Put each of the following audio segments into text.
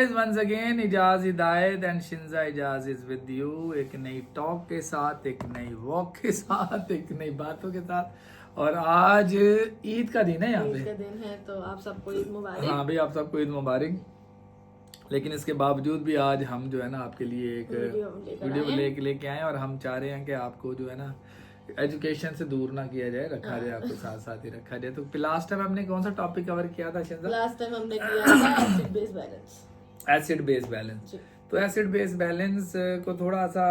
Once again, Ijaz Hidayat and Shinza Ijaz is with you. एक नई talk के साथ, एक नई वॉक के साथ, एक नई बातों के साथ। और आज ईद का दिन है, यहाँ ईद का पे दिन है तो आप सबको ईद मुबारक। हाँ भाई, आप सबको ईद मुबारक। लेकिन इसके बावजूद भी आज हम जो है ना आपके लिए एक वीडियो लेके आए और हम चाह रहे हैं कि आपको जो है ना एजुकेशन से दूर ना किया जाए, रखा जाए, आपको साथ साथ ही रखा जाए। तो लास्ट टाइम हमने कौन सा टॉपिक कवर किया था शिंजा? लास्ट टाइम हमने किया था acid base balance. Acid base balance. तो एसिड बेस बैलेंस को थोड़ा सा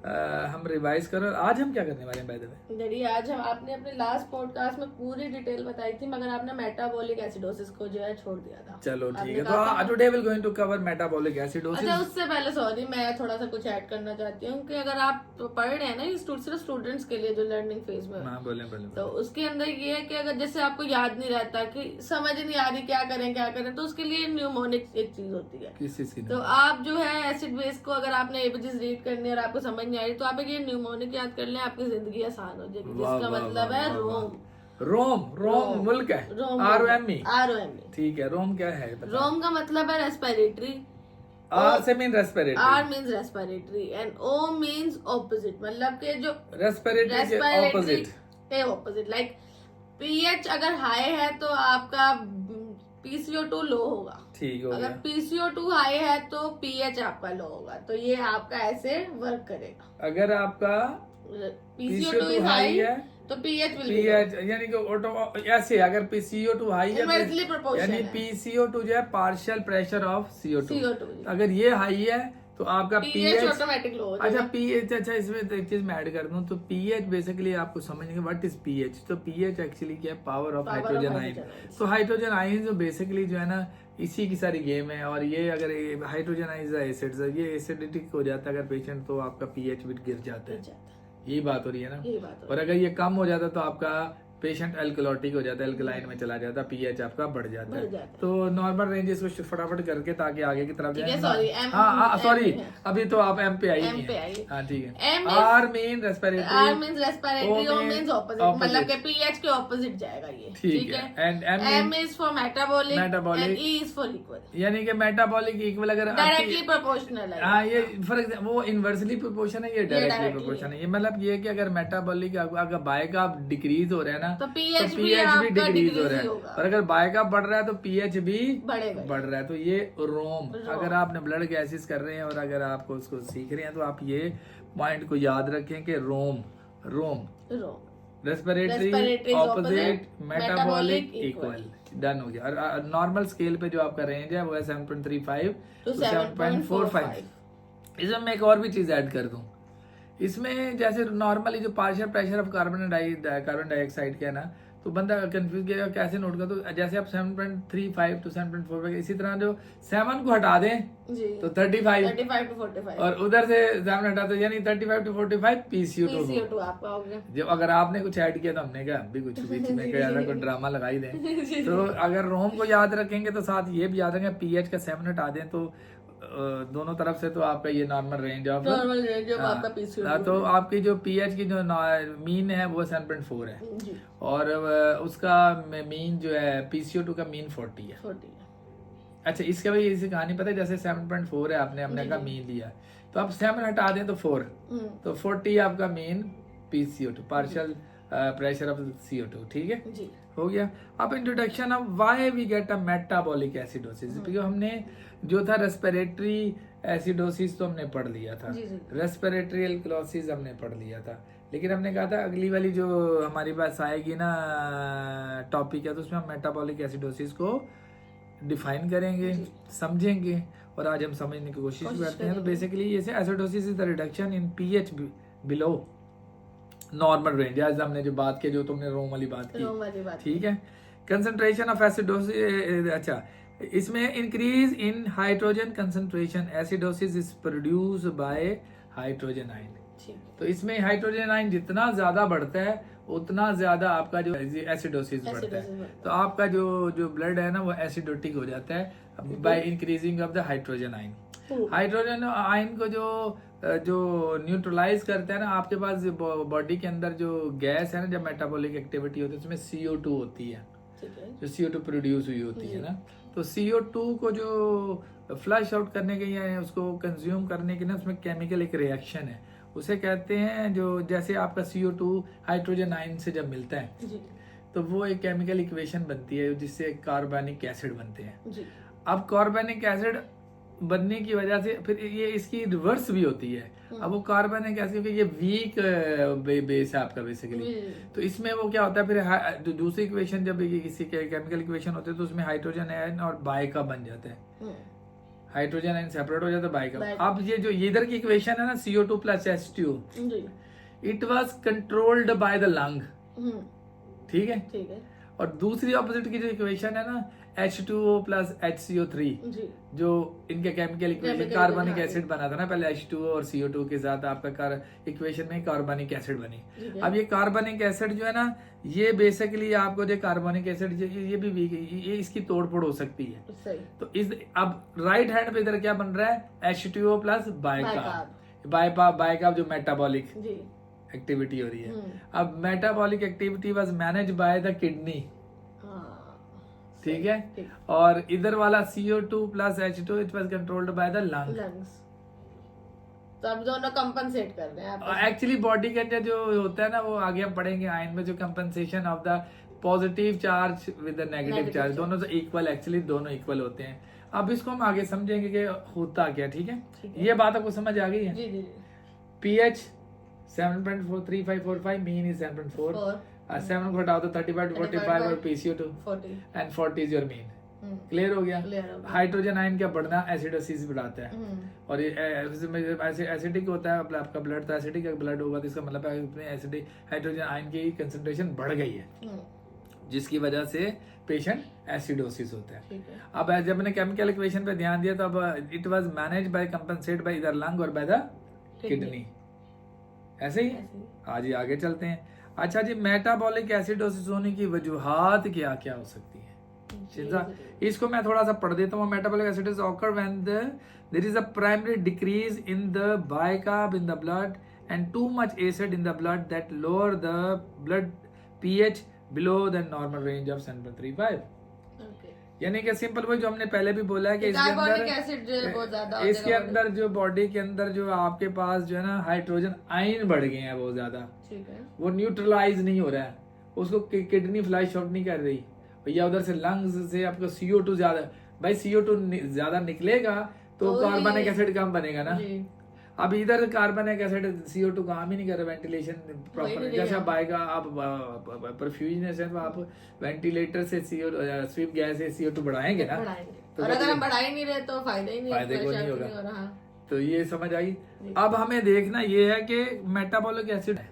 हम रिवाइज करो। आज हम क्या करने वाले हैं बाय द वे? डैडी, आज हम आपने अपने लास्ट पॉडकास्ट में पूरी डिटेल बताई थी, मगर आपने मेटाबॉलिक एसिडोसिस को जो है छोड़ दिया था। चलो ठीक है, तो today will going to cover metabolic acidosis. अच्छा, उससे पहले सॉरी, मैं थोड़ा सा कुछ ऐड करना चाहती हूँ कि अगर आप पढ़ रहे हैं ना, ये सिर्फ स्टूडेंट्स के लिए जो लर्निंग फेज में, हाँ बोले तो उसके अंदर ये है कि अगर जैसे आपको याद नहीं रहता, कि समझ नहीं आ रही क्या करें, तो उसके लिए न्यूमोनिक एक चीज होती है। किस चीज की? तो आप जो है एसिड बेस को अगर आपने एबीसीज रीड करनी है और आपको समझ नहीं आ रही, तो आप ये न्यूमोनिक याद कर लें, आपकी जिंदगी आसान हो जाएगी। जिसका मतलब है रोम। रोम मुल्क है, ROME। ठीक है, रोम क्या है? रोम का मतलब है रेस्पिरेटरी। आर से mean respiratory, R means respiratory and O means opposite. मतलब के जो रेस्पिरेटरी के ऑपोजिट लाइक pH अगर हाई है तो आपका PCO2 लो होगा। ठीक हो अगर गया। PCO2 हाई है तो pH आपका लो होगा। तो ये आपका ऐसे वर्क करेगा। अगर आपका PCO2 हाई है तो pH यानी कि ऑटो ऐसे, अगर PCO2 हाई है यानी PCO2 जो है पार्शियल प्रेशर ऑफ CO2। अगर ये हाई है तो आपका pH ऑटोमेटिक लो हो जाएगा। अच्छा pH, अच्छा इसमें एक चीज मैं ऐड कर दूं तो pH बेसिकली आपको समझने के व्हाट इज pH। तो pH एक्चुअली क्या है? Power of hydrogen ion. तो हाइड्रोजन आयन जो बेसिकली जो है ना इसी की सारी गेम है। और ये अगर हाइड्रोजन आयन एसिड, ये एसिडिटी हो जाता है अगर पेशेंट, तो आपका pH भी गिर जाता है। यही बात हो रही है ना। और अगर ये कम हो जाता तो आपका पेशेंट एल्कलोटिक हो जाता है, एल्कलाइन में चला जाता है, pH आपका बढ़ जाता है। तो नॉर्मल रेंज इसको फटाफट करके ताकि आगे की तरफ जाए। सॉरी अभी तो आप M पे आई नहीं है। हाँ ठीक है। R mean respiratory, O means opposite, मतलब के pH के ऑपोजिट जाएगा ये। ठीक है। And M is for metabolic and E is for equal, यानी कि मेटाबॉलिक इक्वल अगर डायरेक्टली प्रोपोर्शनल है। हाँ, ये फॉर एग्जाम्पल वो इनवर्सली प्रोपोर्शन है, ये डायरेक्टली प्रोपोर्शन है। ये मतलब ये कि अगर मेटाबॉलिक अगर बाय का डिक्रीज हो रहा है ना तो pH भी डिक्रीज हो रहा है। और अगर बाय का बढ़ रहा है तो pH भी बढ़ रहा है। तो ये रोम, अगर आपने ब्लड गैसेस कर रहे हैं और अगर आपको उसको सीख रहे हैं तो आप ये पॉइंट को याद रखें कि ROME respiratory opposite, metabolic equal. Done हो गया। और नॉर्मल स्केल पे जो आपका रेंज है वो है 7.35 to 7.45। इसमें मैं एक और भी चीज ऐड कर दूं। इसमें जैसे नॉर्मली जो partial pressure of carbon dioxide का है ना, तो बंदा कंफ्यूज किया कैसे नोट कर। तो जैसे आप 7.35 to 7.45, इसी तरह जो 7 को हटा दें तो 35 to 45, और उधर से 7 हटा दो यानी 35 to 45 PCO2 आपका हो गया। जब अगर आपने कुछ ऐड किया तो हमने कहा भी कुछ बीच में ऐसा कोई ड्रामा लगाई दें। तो अगर रोम को याद रखेंगे तो साथ ये भी याद रखेंगे पीएच का 7 हटा दें तो दोनों तरफ से तो आपका ये नॉर्मल रेंज ऑफ आपका PCO2। तो आपकी जो पीएच की जो मीन है वो 7.4 है और उसका मीन जो है PCO2 का मीन 40 है। अच्छा, इसका भी इसी कहानी पता है। जैसे 7.4 है, आपने हमने का मीन लिया तो आप 7 हटा दें तो 4, तो 40 आपका mean PCO2, partial pressure of CO2। ठीक है, हो गया। अब introduction of why we get a metabolic acidosis. क्योंकि हमने जो था रेस्पिरेटरी एसिडोसिस तो हमने पढ़ लिया था, रेस्पिरेटरी एल्कलोसिस हमने पढ़ लिया था, लेकिन हमने कहा था अगली वाली जो हमारी पास आएगी ना टॉपिक है तो उसमें हम मेटाबॉलिक एसिडोसिस को डिफाइन करेंगे, समझेंगे। और आज हम समझने की कोशिश करते हैं। तो बेसिकली ये acidosis is the reduction in pH below normal range, आज हमने जो बात की, जो तुमने रोम वाली बात की, ठीक है। कंसंट्रेशन ऑफ एसिडोसिस, अच्छा इसमें increase in hydrogen concentration, acidosis is produce by hydrogen ion. तो इसमें हाइड्रोजन आयन जितना ज्यादा बढ़ता है उतना ज्यादा आपका जो एसिडोसिस बढ़ता है। तो आपका जो ब्लड है ना वो एसिडोटिक हो जाता है by increasing of the hydrogen ion. Hydrogen ion को जो न्यूट्रलाइज करता है ना, आपके पास बॉडी के अंदर जो गैस है ना, जब मेटाबॉलिक एक्टिविटी होती है उसमें CO2 होती है, जो CO2 प्रोड्यूस हुई होती है ना, तो CO2 को जो फ्लश आउट करने के या उसको कंज्यूम करने के ना उसमें केमिकल एक रिएक्शन है, उसे कहते हैं जो जैसे आपका CO2 हाइड्रोजन आयन से जब मिलता है जी तो वो एक केमिकल इक्वेशन बनती है जिससे कार्बनिक एसिड बनते हैं। जी अब कार्बनिक एसिड बनने की वजह से फिर ये इसकी रिवर्स भी होती है। अब वो कार्बनिक एसिड क्योंकि ये वीक बेस है आपका बेसिकली, तो इसमें वो क्या होता है फिर दूसरी इक्वेशन जब ये किसी के केमिकल इक्वेशन होते हैं तो उसमें हाइड्रोजन आयन और बाइका बन जाता है, हाइड्रोजन आयन सेपरेट हो जाता है बाइका। अब ये जो इधर की इक्वेशन है ना CO2 + H2, it was controlled by the lung, ठीक है। ठीक है। और दूसरी ऑपोजिट की जो इक्वेशन है ना H2O + HCO3 जी जो इनके केमिकल इक्वेशन कार्बनिक एसिड बना था ना पहले H2O और CO2 के साथ आपका इक्वेशन में कार्बनिक एसिड बनी। अब ये कार्बनिक एसिड जो है ना ये बेसिकली आपको जो कार्बनिक एसिड ये भी ये इसकी तोड़फोड़ हो सकती है। सही। तो इस अब राइट हैंड पे इधर क्या बन रहा है H2O + बाइकार्ब जो मेटाबॉलिक एक्टिविटी हो रही है। अब metabolic activity was manage bye the kidney, ठीक है। और इधर वाला CO2 + H2 it was controlled by the lungs. तो अब दोनों कंपनसेट कर रहे हैं एक्चुअली बॉडी के अंदर जो होता है ना वो आगे हम पढ़ेंगे आयन में, जो compensation of the positive charge with the negative charge, दोनों से इक्वल, एक्चुअली दोनों इक्वल होते हैं। अब इसको हम आगे समझेंगे कि होता क्या, ठीक है। ये बात आपको समझ आ गई है। जी जी। pH 7.3545, मीन इज 7.4, 7 को हटाओ तो 35 to 45 और PCO2 40 and 40 is your mean। Clear हो गया। हाइड्रोजन आयन क्या बढ़ना एसिडोसिस बढ़ाता है, और ये एसिडिक होता है आपका ब्लड, तो एसिडिक ब्लड होगा तो इसका मतलब है एसिडिक हाइड्रोजन आयन की कंसंट्रेशन बढ़ गई है, जिसकी वजह से पेशेंट एसिडोसिस होता है। अब जब मैंने केमिकल इक्वेशन पे ध्यान दिया तो अब it was manage by compensate by इधर लंग और बाय द किडनी, ऐसे ही। आज ही आगे चलते हैं। अच्छा जी, मेटाबॉलिक एसिडोसिस होने की वजूहात क्या क्या हो सकती है? इसको मैं थोड़ा सा पढ़ देता हूँ। Metabolic acidosis occur when there is a primary decrease in the bicarb in the blood and too much acid in the blood that lower the blood pH below the normal range of 7.35। यानी कि simple वही जो हमने पहले भी बोला है कि इसके अंदर जो बॉडी के अंदर जो आपके पास जो है ना हाइड्रोजन आयन बढ़ गए हैं बहुत ज्यादा, वो न्यूट्रलाइज नहीं हो रहा है, उसको किडनी फ्लश आउट नहीं कर रही, या उधर से लंग्स से आपको CO2 ज्यादा, भाई CO2 ज्यादा निकलेगा तो कार्बनिक एसिड कम बनेगा ना। अब इधर कार्बनिक एसिड CO2 काम ही नहीं कर रहा, वेंटिलेशन प्रॉपर जैसे आप बाइक आप परफ्यूजन है तो आप वेंटिलेटर से स्वीप गैस से CO2 बढ़ाएंगे ना, तो अगर हम बढ़ा ही नहीं रहे तो फायदा ही नहीं, फायदे को नहीं होगा। तो ये समझ आई। अब हमें देखना ये है कि मेटाबॉलिक एसिड है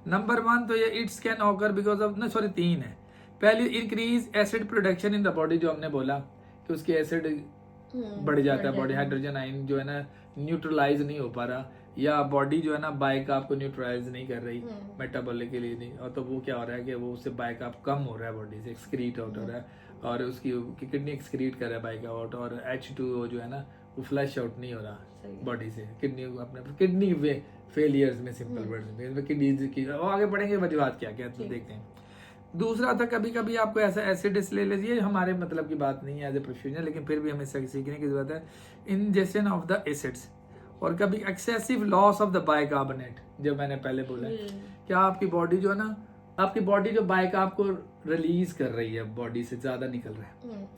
नंबर 1, तो ये it's can occur because of 3 है। पहली increase acid production in the body, जो हमने बोला कि उसके एसिड बढ़ जाता है बॉडी, हाइड्रोजन आयन जो है ना न्यूट्रलाइज नहीं हो पा रहा, या बॉडी जो है ना बाइकार्ब को न्यूट्रलाइज नहीं कर रही मेटाबॉलिक के लिए नहीं, और तो वो क्या हो रहा है कि वो उससे बाइकार्ब कम हो रहा है बॉडी से, एक्सक्रीट आउट हो रहा है, और उसकी किडनी एक्सक्रीट कर रहा है बाइकार्ब आउट, और H2O जो है ना वो फ्लश आउट नहीं हो रहा बॉडी से, किडनी अपने किडनी फेलियर्स में, सिंपल वर्ड्स में किडनी की। आगे बढ़ेंगे वजूहात क्या क्या तो देखते हैं। दूसरा था कभी कभी आपको ऐसा एसिडिस ले लीजिए, हमारे मतलब की बात नहीं है एज ए प्रोफेशनल, लेकिन फिर भी हमें सीखने की जरूरत है। इंजेक्शन ऑफ द एसिड्स, और कभी excessive loss of the bicarbonate, जो मैंने पहले बोला क्या आपकी बॉडी जो है ना, आपकी बॉडी जो बाइकार्ब को रिलीज कर रही है बॉडी से ज्यादा निकल रहा है,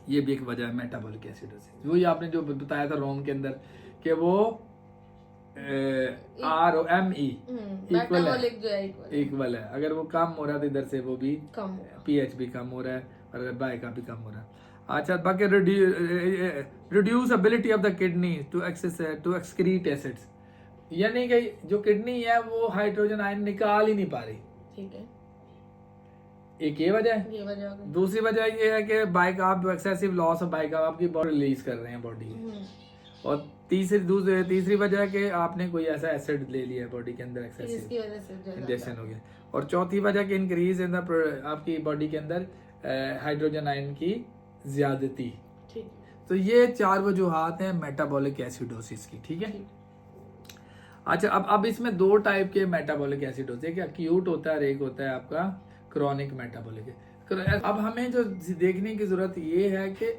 ये भी एक वजह है मेटाबॉलिक एसिडोसिस। वही आपने जो बताया था रोम के अंदर कि वो ROME इक्वल है, अगर वो कम हो रहा है तो इधर से वो भी pH भी कम हो रहा है और बाइका भी कम हो रहा है। अच्छा, बाकी reduce ability of the kidney to excrete acids, यानी कि जो किडनी है वो हाइड्रोजन आयन निकाल ही नहीं पा रही, ठीक है, एक ये वजह है। दूसरी वजह ये है कि bicarb excessive loss of bicarb आपकी बॉडी रिलीज कर रहे हैं बॉडी, और तीसरी वजह है कि आपने कोई ऐसा एसिड ले लिया है बॉडी के अंदर, एक्सेसिव इंजेक्शन हो गया, और चौथी वजह कि इंक्रीज इन द आपकी बॉडी के अंदर हाइड्रोजन आयन की ज्यादती। तो ये 4 वजूहात हैं मेटाबॉलिक एसिडोसिस की, ठीक है। अच्छा, अब इसमें 2 टाइप के मेटाबॉलिक एसिडोसिस, एक एक्यूट होता है और एक होता है आपका क्रॉनिक मेटाबॉलिक। अब हमें जो देखने की जरूरत ये है कि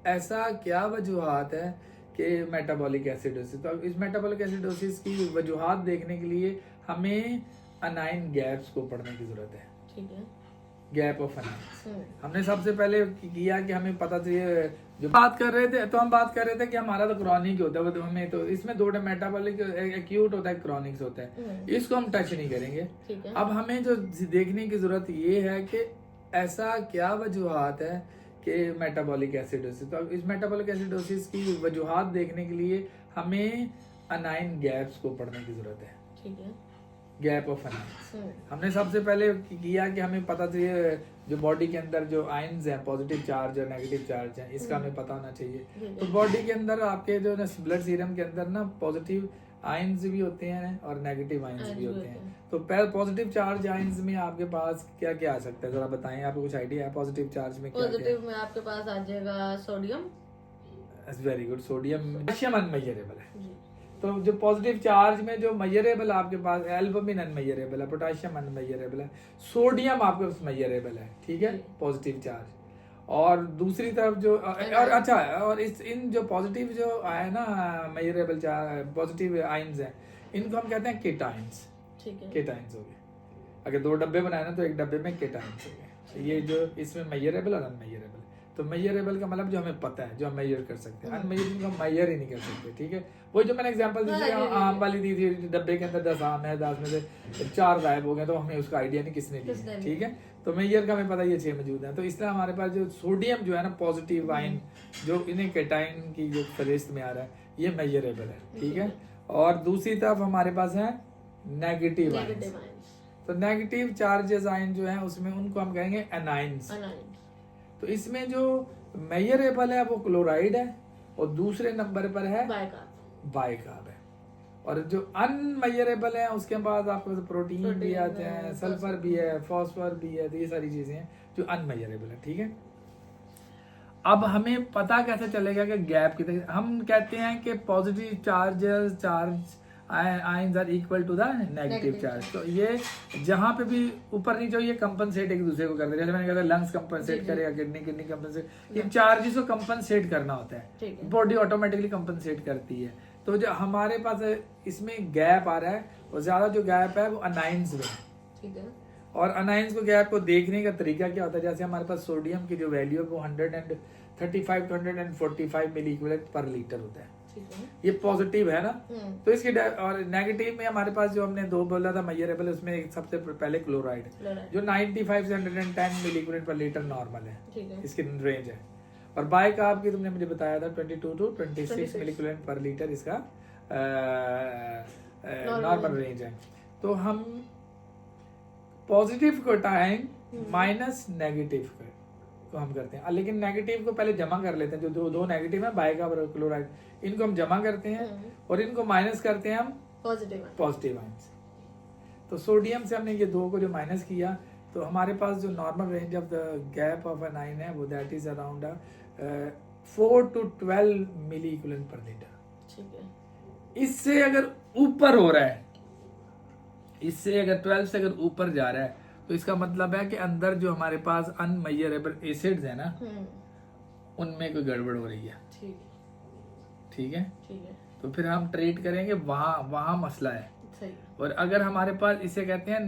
ऐसा क्या वजूहात है कि मेटाबॉलिक एसिडोसिस, तो अब इस मेटाबॉलिक एसिडोसिस की वजूहात देखने के लिए हमें अनाइन गैप्स को पढ़ने की जरूरत है। ठीक है, गैप ऑफ अनाइन हमने सबसे पहले किया कि हमें पता चाहिए, जो बात कर रहे थे तो हम बात कर रहे थे कि हमारा तो क्रॉनिक होता है, तो हमें तो इसमें दो मेटाबॉलिक एक्यूट होता है, क्रॉनिक्स होता है, इसको हम टच नहीं करेंगे। अब हमें जो देखने की जरूरत ये है कि ऐसा क्या वजूहात है कि मेटाबॉलिक एसिडोसिस, तो अब इस मेटाबॉलिक एसिडोसिस की वजूहात देखने के लिए हमें अनाइन गैप्स को पढ़ने की जरूरत है। ठीक है, गैप ऑफ अनाइन हमने सबसे पहले किया कि हमें पता चाहिए जो बॉडी के अंदर जो आयंस हैं, पॉजिटिव चार्ज और नेगेटिव चार्ज है, इसका हमें पता होना चाहिए। तो बॉडी के अंदर आपके जो ब्लड सीरम के अंदर ना पॉजिटिव आयंस भी होते हैं और नेगेटिव आयंस भी होते हैं। तो पॉजिटिव चार्ज आयंस में आपके पास क्या क्या आ सकता है, जरा बताएं, आपको कुछ आइडिया है पॉजिटिव चार्ज में क्या? पॉजिटिव में आपके पास आ जाएगा sodium. Very good, sodium, potassium unmeasurable है। तो जो पॉजिटिव चार्ज में जो मेजरेबल आपके पास, एल्बुमिन अनमेजरेबल है, पोटेशियम अनमेजरेबल है, सोडियम आपके पास मेजरेबल है। ठीक है, पॉजिटिव चार्ज। और दूसरी तरफ जो और अच्छा, और इस इन जो पॉजिटिव जो आए ना मेजरेबल पॉजिटिव आयंस हैं, इनको हम कहते हैं केटाइंस। ठीक है, केटाइंस हो गए। अगर दो डब्बे बनाए ना तो एक डब्बे में केटाइंस हो गए। ये जो इसमें मेजरेबल और अनमेजरेबल, तो मेजरेबल का मतलब जो हमें पता है, जो हम मेजर कर सकते हैं, अनमेजरेबल को हम मेजर ही नहीं कर सकते। ठीक है, वो जो मैंने एग्जांपल दी थी आम वाली दी थी, डब्बे के अंदर 10 आम है, 10 में से 4 गायब हो गए, तो हमें उसका आइडिया नहीं किसने दिया। ठीक है, तो मेजर का हमें पता ये 6 मौजूद है। तो इसलिए हमारे पास जो सोडियम जो है ना पॉजिटिव आयन, जो इन्हें केटाइन की जो फहरिस्त में आ रहा है, ये मेजरेबल है। ठीक है, और दूसरी तरफ हमारे पास है नेगेटिव आयन। तो नेगेटिव चार्जेस आयन जो है उसमें उनको हम कहेंगे एनाइंस। तो इसमें जो मेजरेबल है वो क्लोराइड है और दूसरे नंबर पर है बाइकार्ब है। और जो अनमेजरेबल है उसके बाद आपके प्रोटीन भी आते हैं, सल्फर भी है, फॉस्फर भी है, तो ये सारी चीजें हैं जो अनमेजरेबल है। ठीक है, अब हमें पता कैसे चलेगा कि गैप कितने, हम कहते हैं कि positive charge ions are equal to the negative charge. तो ये जहां पे भी ऊपर नीचे ये कंपनसेट एक दूसरे को करते हैं, जैसे मैंने कहा लंग्स कंपनसेट करेगा, किडनी कंपनसेट, इन चार्जेस को कंपनसेट करना होता है, बॉडी ऑटोमेटिकली कंपनसेट करती है। तो जो हमारे पास इसमें गैप आ रहा है, और ज्यादा जो गैप है वो अनाइंस में। ठीक है, और अनाइंस को गैप को देखने का तरीका क्या होता है, जैसे हमारे पास सोडियम की जो वैल्यू है वो 135 to 145 milliequivalent per litre होता है। ये पॉजिटिव है ना। तो इसके और नेगेटिव में हमारे पास जो हमने 2 बोला था मेजरेबल, उसमें सबसे पहले क्लोराइड जो 95 से 110 मिली इक्विवेलेंट पर लीटर नॉर्मल है, इसकी रेंज है। और बाइकार्ब की तुमने मुझे बताया था 22 to 26 milliequivalent per litre इसका नॉर्मल रेंज है। तो हम पॉजिटिव को टाइम माइनस नेगेटिव को हम करते हैं, लेकिन नेगेटिव को पहले जमा कर लेते हैं। जो दो नेगेटिव है बाइकार्ब और क्लोराइड, इनको हम जमा करते हैं और इनको माइनस करते हैं हम पॉजिटिव आयंस। तो सोडियम से हमने ये 2 को जो माइनस किया, तो हमारे पास जो normal range of the gap of anion है वो that is around 4 to 12 milliequivalent per litre. ठीक है, इससे अगर ऊपर हो रहा है, इससे अगर 12 से अगर ऊपर जा रहा है, तो इसका मतलब है कि अंदर जो हमारे पास अनमेजरेबल एसिड्स है ना, उनमें कोई गड़बड़ हो रही है। ठीक है, तो फिर हम ट्रीट करेंगे वहां मसला है। और अगर हमारे पास इसे कहते हैं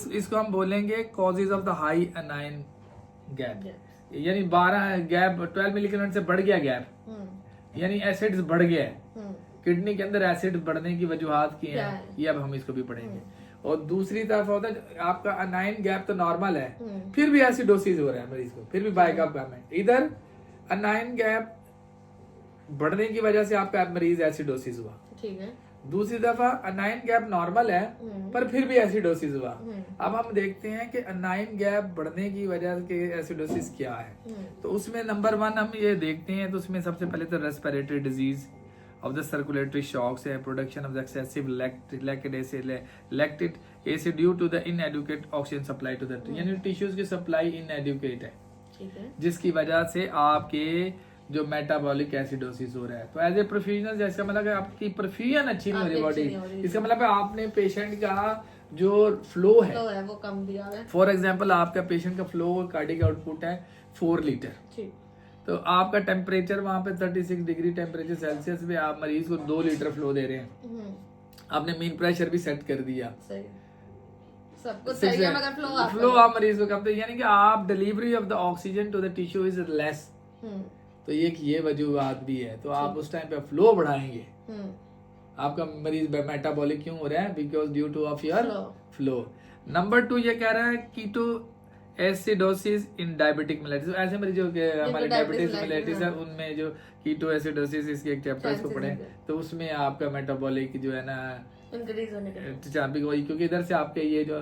इसको हम बोलेंगे causes of the high anion gap, यानी 12 मिली इक्विवेलेंट से बढ़ गया गैप, यानी एसिड्स बढ़ गया है, किडनी के अंदर एसिड बढ़ने की वजूहात की है, ये अब हम इसको भी पढ़ेंगे। और दूसरी तरफ होता है आपका अनाइन गैप तो नॉर्मल है, फिर भी एसिडोसिस हो रहा है मरीज को, फिर भी बाइकार्ब कम है। इधर अनाइन गैप बढ़ने की वजह से आपका मरीज एसिडोसिस हुआ। ठीक है, दूसरी दफा अनाइन गैप नॉर्मल है पर फिर भी एसिडोसिस हुआ। अब हम देखते हैं कि अनाइन गैप बढ़ने की वजह से एसिडोसिस क्या है। तो उसमें नंबर 1 हम ये देखते हैं, तो उसमें सबसे पहले तो respiratory disease of the circulatory shocks है, production of the excessive lactic acid due to the inadequate oxygen supply to the यानी टिश्यूज की सप्लाई inadequate है, जिसकी वजह से आपके जो मेटाबॉलिक एसिडोसिस हो रहा है। तो एज ए परफ्यूजन, जैसा मतलब आपकी परफ्यूजन अच्छी नहीं हो रही बॉडी, इसका मतलब आपने पेशेंट का जो फ्लो है तो है वो कम दिया हुआ है। फॉर एग्जांपल आपका पेशेंट का फ्लो कार्डिक आउटपुट है 4 लीटर, ठीक। तो आपका टेम्परेचर वहां पे 36 डिग्री टेम्परेचर सेल्सियस में आप मरीज को 2 लीटर फ्लो दे रहे हैं, आपने मीन प्रेशर भी सेट कर दिया, सही, सब कुछ सही है, मगर फ्लो आप मरीज को कम, तो यानी कि आप delivery of the oxygen to the tissue is less, तो ये वजूहत भी है, तो आप उस टाइम पे फ्लो बढ़ाएंगे, आपका मरीज मेटाबॉलिक क्यों हो रहा है, because due to of your flow. Number 2 ये कह रहा है keto acidosis in diabetic mellitus, ऐसे मरीजों के हमारे डायबिटिस मेलेटिस है उनमें जो कीटो एसिडोसिस, इसके एक चैप्टर इसको पढ़े, तो उसमें आपका मेटाबॉलिक जो है ना इंक्रीज होने वही, क्योंकि इधर से आपके ये जो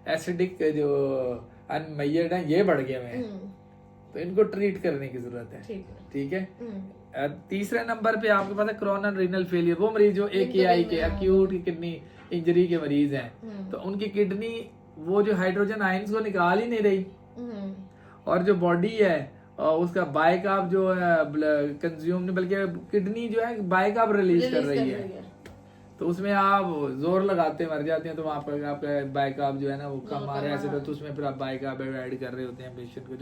एसिडिक जो अनमैयड है ये बढ़ गए हैं, तो इनको ट्रीट करने की जरूरत है, ठीक है। तीसरे नंबर पे आपके पास है कोरोनरी रीनल फेलियर, वो मरीज जो AKI के एक्यूट किडनी इंजरी के मरीज हैं, तो उनकी किडनी वो जो हाइड्रोजन आयंस को निकाल ही नहीं रही, और जो बॉडी है उसका बाइकार्ब जो है कंज्यूम नहीं, बल्कि किडनी जो है बाइकार्ब रिलीज कर रही है, तो उसमें आप जोर लगाते मर जाते हैं, तो वहाँ पर आपका बाइकार्ब जो है ना वो कम आ रहा है, तो उसमें फिर आप बाइकार्ब ऐड कर रहे होते हैं पेशेंट को,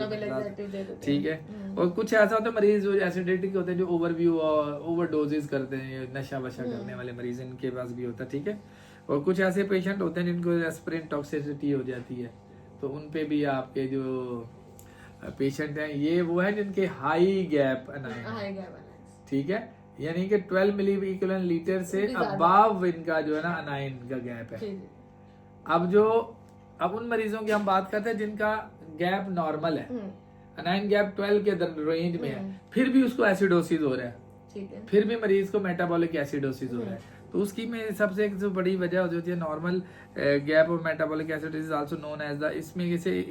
ठीक है। और कुछ ऐसा होता है मरीज जो एसिडिटिक होते हैं, जो ओवरडोजेस करते हैं, नशा वशा करने वाले मरीज, इनके पास भी होता है, ठीक है। और कुछ ऐसे पेशेंट होते हैं जिनको एस्पिरिन टॉक्सिसिटी हो जाती है, तो उन पे भी आपके जो पेशेंट हैं ये वो है जिनके हाई गैप अनाइन, ठीक है, यानी कि 12 मिली इक्विवेलेंट लीटर से अबव इनका जो है ना अनाइन का गैप है। अब उन मरीजों की हम बात करते हैं जिनका गैप नॉर्मल है, अनाइन गैप 12 के रेंज में है, फिर भी उसको एसिडोसिस हो रहा है, फिर भी मरीज को मेटाबॉलिक एसिडोसिस हो रहा है, तो उसकी में सबसे एक जो बड़ी वजह होती है normal gap of metabolic acidosis also known as the,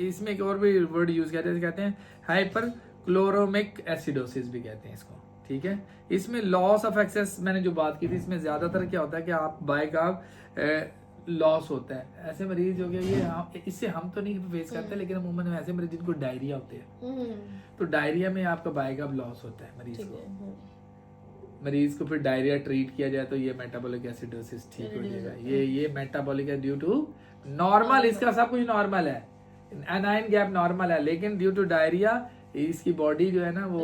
इसमें एक और भी वर्ड यूज कहते हैं हाइपर क्लोरोमिक एसिडोसिस भी कहते हैं इसको, ठीक है। इसमें लॉस ऑफ एक्सेस मैंने जो बात की थी, इसमें ज्यादातर क्या होता है कि आप बाइकार्ब लॉस होता है, ऐसे मरीज हो गए ये, इससे हम तो नहीं फेस करते, लेकिन अमूमन ऐसे मरीज जिनको डायरिया होते हैं, तो डायरिया में आपका बाइकार्ब लॉस होता है मरीज को, मरीज को फिर डायरिया ट्रीट किया जाए तो ये मेटाबॉलिक एसिडोसिस ठीक हो जाएगा। ये मेटाबॉलिक है ड्यू टू नॉर्मल, इसका सब कुछ नॉर्मल है, अनाइन गैप नॉर्मल है, लेकिन ड्यू टू डायरिया इसकी बॉडी जो है ना वो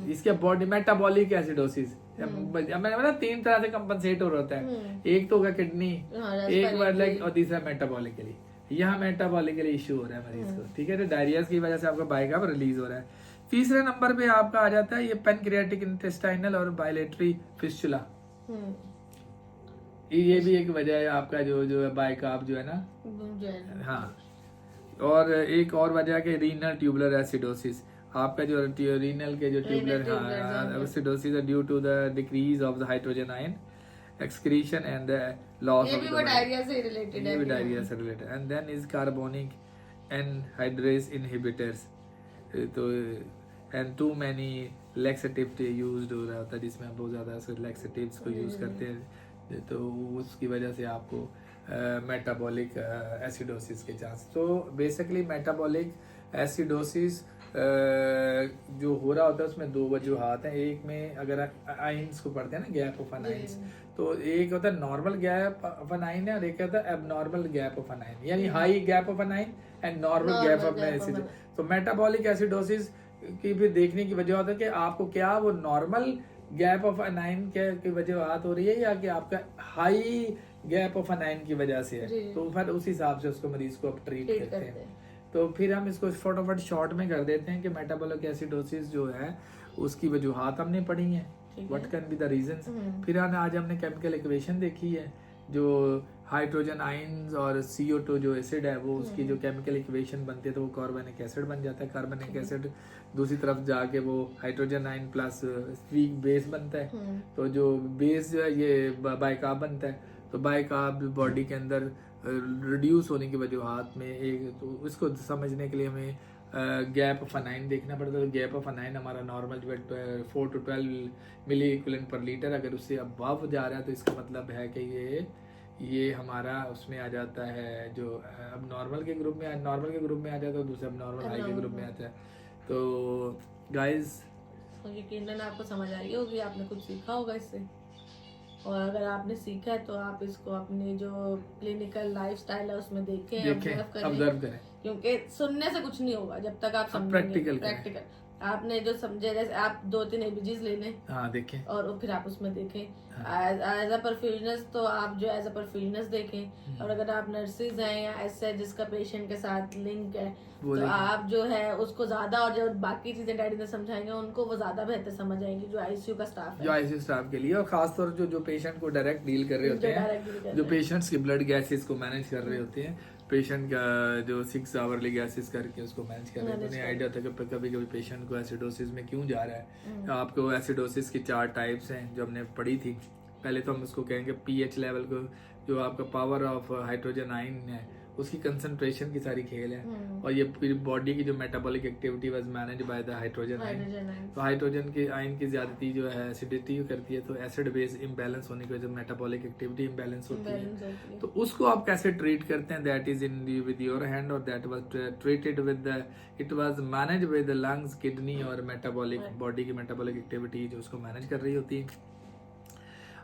इसके बॉडी मेटाबॉलिक एसिडोसिस, मैंने बोला 3 तरह से कंपनसेटर होता है, एक तो होगा किडनी, एक मतलब और तीसरा मेटाबॉलिकली, यहाँ मेटाबॉलिकली इश्यू हो रहा है मरीज को, ठीक है, तो डायरिया की वजह से आपका बाइकार्ब रिलीज हो रहा है। तीसरे नंबर पे आपका आ जाता है ये पैनक्रियाटिक इंटेस्टाइनल और बायलेटरी फिस्टुला, ये भी एक वजह है आपका जो है बाइकार्ब जो है ना, हाँ। और एक और वजह है रीनल ट्यूबुलर एसिडोसिस, आपका जो रीनल के जो tubular acidosis due to the decrease of the hydrogen ion excretion and the loss of the diarrhoea से related and then is carbonic anhydrase inhibitors, तो and too many laxative used हो रहा होता है, जिसमें हम बहुत ज़्यादा लैक्सेटिव्स को यूज़ करते हैं, तो उसकी वजह से आपको मेटाबॉलिक एसिडोसिस के चांस। तो बेसिकली मेटाबॉलिक एसिडोसिस जो हो रहा होता है उसमें 2 वजूहात हैं, एक में अगर आइंस को पढ़ते हैं ना गैप ऑफ अनाइंस, तो एक होता है नॉर्मल गैप ऑफ अनाइन है और एक होता है एबनॉर्मल गैप ऑफ अनाइन, यानी high gap of anion and normal gap of anion. तो मेटाबॉलिक एसिडोसिस की भी देखने की वजह होता है कि आपको क्या वो नॉर्मल गैप ऑफ अनाइन की वजह हो रही है या कि आपका हाई गैप ऑफ अनाइन की वजह से है, तो फिर उस हिसाब से उसको मरीज को ट्रीट करते हैं। तो फिर हम इसको फटाफट शॉर्ट में कर देते हैं कि मेटाबॉलिक एसिडोसिस जो है उसकी वजूहात हमने पढ़ी हैं, what can be the reasons. फिर आज हमने केमिकल इक्वेशन देखी है, जो हाइड्रोजन आयंस और CO2 जो एसिड है वो उसकी जो केमिकल इक्वेशन बनती है तो वो कार्बनिक एसिड बन जाता है, कार्बनिक एसिड दूसरी तरफ जाके वो hydrogen ion plus weak base बनता है, तो जो बेस जो है ये बाइकार्ब बनता है, तो बाइकार्ब बॉडी के अंदर रिड्यूस होने की वजूहात में एक, तो इसको समझने के लिए हमें गैप ऑफ अनाइन देखना पड़ता है। तो गैप ऑफ अनाइन हमारा नॉर्मल जो है 4 to 12 milliequivalent per litre, अगर उससे अबव जा रहा है तो इसका मतलब है कि ये हमारा उसमें आ जाता है, जो अब नॉर्मल के ग्रुप में आ जाता है, दूसरे अब नॉर्मल हाई के ग्रुप में आता है। तो गाइस यकीनन आपको समझ आई होगी, आपने कुछ सीखा होगा इससे। और अगर आपने सीखा है तो आप इसको अपनी जो क्लिनिकल लाइफस्टाइल है उसमें देखें, ऑब्जर्व करें, क्योंकि सुनने से कुछ नहीं होगा जब तक आप समझेंगे। प्रैक्टिकल आपने जो समझे, जैसे आप 2-3 एबीजीज ले लें, हाँ देखें, और फिर आप उसमें देखें एज अ परफ्यूजनिस्ट, तो आप जो एज अ परफ्यूजनिस्ट देखें। और अगर आप नर्सिस हैं या ऐसे जिसका पेशेंट के साथ लिंक है तो आप जो है उसको ज्यादा, और जो बाकी चीजें डैडी ने समझाएंगे उनको वो ज्यादा बेहतर समझ आएंगी जो आईसीयू का स्टाफ है, जो आईसीयू स्टाफ के लिए, और खासतौर जो पेशेंट को डायरेक्ट डील कर रहे होते हैं, जो पेशेंट्स की ब्लड गैसेस को मैनेज कर रहे होते हैं, पेशेंट का जो 6 आवरली गैसेस करके उसको मैनेज कर रहे हैं, तो उन्हें आइडिया होता है कि कभी कभी पेशेंट को एसिडोसिस में क्यों जा रहा है। आपको एसिडोसिस की 4 टाइप्स हैं जो हमने पढ़ी थी। पहले तो हम उसको कहेंगे पीएच लेवल को, जो आपका पावर ऑफ हाइड्रोजन आयन है उसकी कंसंट्रेशन की सारी खेल है, और ये पूरी बॉडी की जो metabolic activity was manage by the hydrogen ion. तो हाइड्रोजन की आयन की ज्यादती जो है एसिडिटी करती है, तो एसिड बेस इम्बैलेंस होने की वजह से मेटाबॉलिक एक्टिविटी इम्बैलेंस होती है। तो उसको आप कैसे ट्रीट करते हैं, that is in with your hand, और that was treated with it was manage with lungs, kidney और मेटाबॉलिक, बॉडी की मेटाबॉलिक एक्टिविटी जो उसको मैनेज कर रही होती है।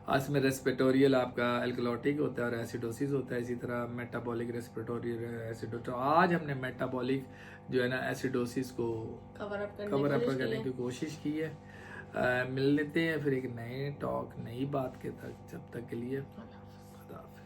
इसमें रेस्पिरेटोरियल आपका एल्कलॉटिक होता है और एसिडोसिस होता है, इसी तरह मेटाबॉलिक रेस्पिरेटोरियल एसिडोसिस। आज हमने मेटाबॉलिक जो है ना एसिडोसिस को कवर अप करने की कोशिश की है। मिल लेते हैं फिर एक नए टॉक, नई बात के तक, जब तक के लिए खुदा हाफिज़।